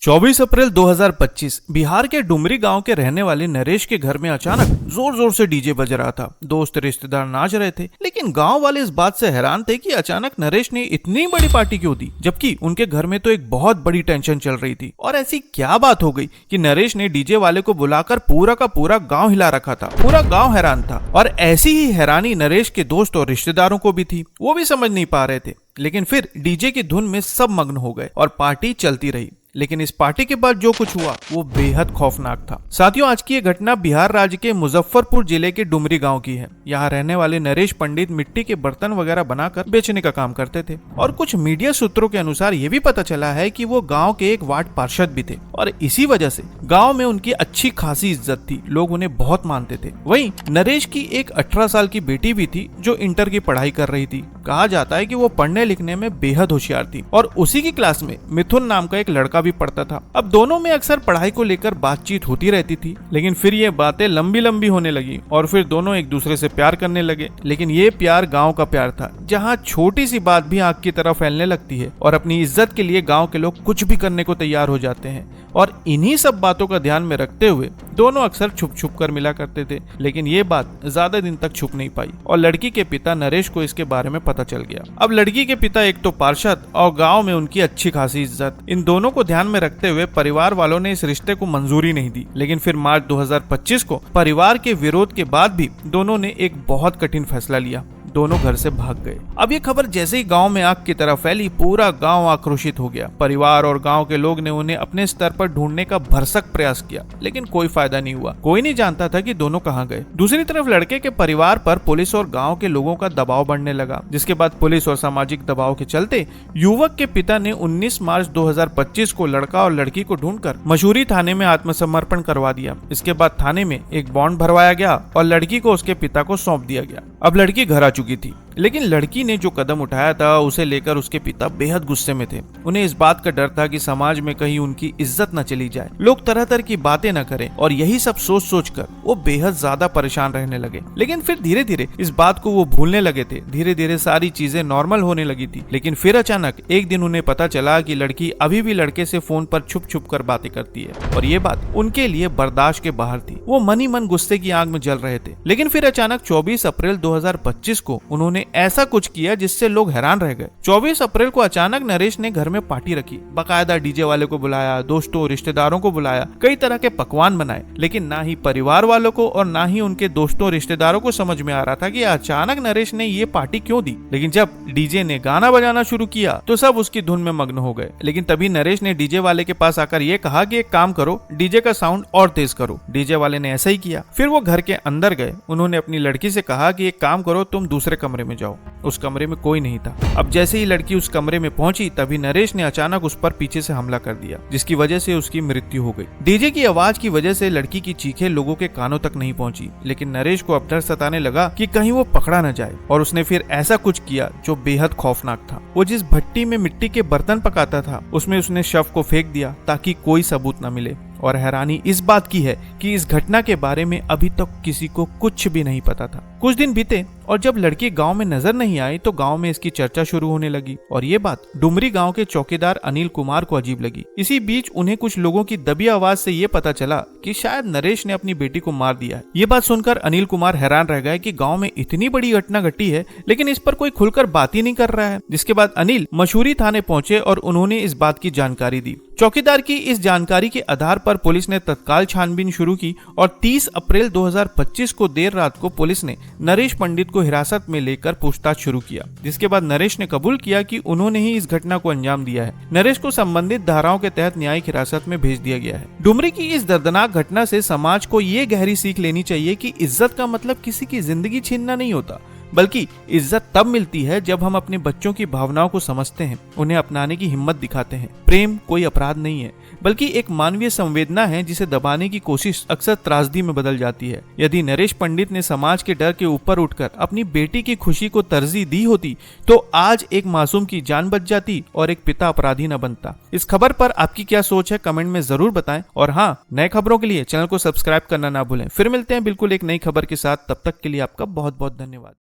24 अप्रैल 2025 बिहार के डुमरी गांव के रहने वाले नरेश के घर में अचानक जोर जोर से डीजे बज रहा था। दोस्त रिश्तेदार नाच रहे थे, लेकिन गांव वाले इस बात से हैरान थे कि अचानक नरेश ने इतनी बड़ी पार्टी क्यों दी, जबकि उनके घर में तो एक बहुत बड़ी टेंशन चल रही थी। और ऐसी क्या बात हो गई कि नरेश ने डीजे वाले को बुलाकर पूरा का पूरा गाँव हिला रखा था। पूरा गाँव हैरान था और ऐसी ही हैरानी नरेश के दोस्त और रिश्तेदारों को भी थी। वो भी समझ नहीं पा रहे थे, लेकिन फिर डीजे की धुन में सब मग्न हो गए और पार्टी चलती रही। लेकिन इस पार्टी के बाद जो कुछ हुआ वो बेहद खौफनाक था। साथियों, आज की ये घटना बिहार राज्य के मुजफ्फरपुर जिले के डुमरी गांव की है। यहाँ रहने वाले नरेश पंडित मिट्टी के बर्तन वगैरह बनाकर बेचने का काम करते थे और कुछ मीडिया सूत्रों के अनुसार ये भी पता चला है कि वो गांव के एक वार्ड पार्षद भी थे और इसी वजह से गांव में उनकी अच्छी खासी इज्जत थी। लोग उन्हें बहुत मानते थे। वहीं नरेश की एक 18 साल की बेटी भी थी जो इंटर की पढ़ाई कर रही थी। कहा जाता है कि वो पढ़ने लिखने में बेहद होशियार थी और उसी की क्लास में मिथुन नाम का एक लड़का भी पढ़ता था। अब दोनों में अक्सर पढ़ाई को लेकर बातचीत होती रहती थी, लेकिन फिर ये बातें लंबी लंबी होने लगी और फिर दोनों एक दूसरे से प्यार करने लगे। लेकिन ये प्यार गांव का प्यार था, जहां छोटी सी बात भी आग की तरह फैलने लगती है और अपनी इज्जत के लिए गांव के लोग कुछ भी करने को तैयार हो जाते हैं। और इन्हीं सब बातों का ध्यान में रखते हुए दोनों अक्सर छुप छुप कर मिला करते थे। लेकिन ये बात ज्यादा दिन तक छुप नहीं पाई और लड़की के पिता नरेश को इसके बारे में पता चल गया। अब लड़की के पिता एक तो पार्षद और गांव में उनकी अच्छी खासी इज्जत, इन दोनों को ध्यान में रखते हुए परिवार वालों ने इस रिश्ते को मंजूरी नहीं दी। लेकिन फिर मार्च 2025 को परिवार के विरोध के बाद भी दोनों ने एक बहुत कठिन फैसला लिया। दोनों घर से भाग गए। अब ये खबर जैसे ही गांव में आग की तरह फैली, पूरा गांव आक्रोशित हो गया। परिवार और गांव के लोग ने उन्हें अपने स्तर पर ढूंढने का भरसक प्रयास किया, लेकिन कोई फायदा नहीं हुआ। कोई नहीं जानता था कि दोनों कहां गए। दूसरी तरफ लड़के के परिवार पर पुलिस और गांव के लोगों का दबाव बढ़ने लगा, जिसके बाद पुलिस और सामाजिक दबाव के चलते युवक के पिता ने 19 मार्च 2025 को लड़का और लड़की को ढूंढकर मशहूरी थाने में आत्मसमर्पण करवा दिया। इसके बाद थाने में एक बॉन्ड भरवाया गया और लड़की को उसके पिता को सौंप दिया गया। अब लड़की घर आ चुकी थी, लेकिन लड़की ने जो कदम उठाया था उसे लेकर उसके पिता बेहद गुस्से में थे। उन्हें इस बात का डर था कि समाज में कहीं उनकी इज्जत न चली जाए, लोग तरह तरह की बातें न करें, और यही सब सोच सोच कर वो बेहद ज्यादा परेशान रहने लगे। लेकिन फिर धीरे धीरे इस बात को वो भूलने लगे थे। धीरे धीरे सारी चीजें नॉर्मल होने लगी थी। लेकिन फिर अचानक एक दिन उन्हें पता चला कि लड़की अभी भी लड़के से फोन पर छुप छुप कर बातें करती है और ये बात उनके लिए बर्दाश्त के बाहर थी। वो मन ही मन गुस्से की आग में जल रहे थे। लेकिन फिर अचानक 24 अप्रैल 2025 को उन्होंने ऐसा कुछ किया जिससे लोग हैरान रह गए। 24 अप्रैल को अचानक नरेश ने घर में पार्टी रखी। बाकायदा डीजे वाले को बुलाया, दोस्तों रिश्तेदारों को बुलाया, कई तरह के पकवान बनाए। लेकिन ना ही परिवार वालों को और ना ही उनके दोस्तों रिश्तेदारों को समझ में आ रहा था कि अचानक नरेश ने ये पार्टी क्यों दी। लेकिन जब डीजे ने गाना बजाना शुरू किया तो सब उसकी धुन में मग्न हो गए। लेकिन तभी नरेश ने डीजे वाले के पास आकर ये कहा कि एक काम करो, डीजे का साउंड और तेज करो। डीजे वाले ने ऐसा ही किया। फिर वो घर के अंदर गए। उन्होंने अपनी लड़की से कहा कि एक काम करो, तुम दूसरे कमरे में जाओ। उस कमरे में कोई नहीं था। अब जैसे ही लड़की उस कमरे में पहुंची, तभी नरेश ने अचानक उस पर पीछे से हमला कर दिया, जिसकी वजह से उसकी मृत्यु हो गई। डीजे की आवाज की वजह से लड़की की चीखें लोगों के कानों तक नहीं पहुंची। लेकिन नरेश को अब डर सताने लगा कि कहीं वो पकड़ा न जाए, और उसने फिर ऐसा कुछ किया जो बेहद खौफनाक था। वो जिस भट्टी में मिट्टी के बर्तन पकाता था उसमें उसने शव को फेंक दिया ताकि कोई सबूत न मिले। और हैरानी इस बात की है कि इस घटना के बारे में अभी तक किसी को कुछ भी नहीं पता था। कुछ दिन बीते और जब लड़की गांव में नजर नहीं आई तो गांव में इसकी चर्चा शुरू होने लगी और ये बात डुमरी गांव के चौकीदार अनिल कुमार को अजीब लगी। इसी बीच उन्हें कुछ लोगों की दबी आवाज से ये पता चला कि शायद नरेश ने अपनी बेटी को मार दिया है। ये बात सुनकर अनिल कुमार हैरान रह गए कि गाँव में इतनी बड़ी घटना घटी है, लेकिन इस पर कोई खुलकर बात ही नहीं कर रहा है। जिसके बाद अनिल मशहूरी थाने पहुंचे और उन्होंने इस बात की जानकारी दी। चौकीदार की इस जानकारी के आधार पर पुलिस ने तत्काल छानबीन शुरू की और 30 अप्रैल 2025 को देर रात को पुलिस ने नरेश पंडित को हिरासत में लेकर पूछताछ शुरू किया। जिसके बाद नरेश ने कबूल किया कि उन्होंने ही इस घटना को अंजाम दिया है। नरेश को संबंधित धाराओं के तहत न्यायिक हिरासत में भेज दिया गया है। डुमरी की इस दर्दनाक घटना से समाज को ये गहरी सीख लेनी चाहिए कि इज्जत का मतलब किसी की जिंदगी छीनना नहीं होता, बल्कि इज्जत तब मिलती है जब हम अपने बच्चों की भावनाओं को समझते हैं, उन्हें अपनाने की हिम्मत दिखाते हैं। प्रेम कोई अपराध नहीं है, बल्कि एक मानवीय संवेदना है जिसे दबाने की कोशिश अक्सर त्रासदी में बदल जाती है। यदि नरेश पंडित ने समाज के डर के ऊपर उठकर अपनी बेटी की खुशी को तरजीह दी होती तो आज एक मासूम की जान बच जाती और एक पिता अपराधी न बनता। इस खबर पर आपकी क्या सोच है, कमेंट में जरूर बताएं। और हाँ, नए खबरों के लिए चैनल को सब्सक्राइब करना ना भूलें। फिर मिलते हैं बिल्कुल एक नई खबर के साथ। तब तक के लिए आपका बहुत बहुत धन्यवाद।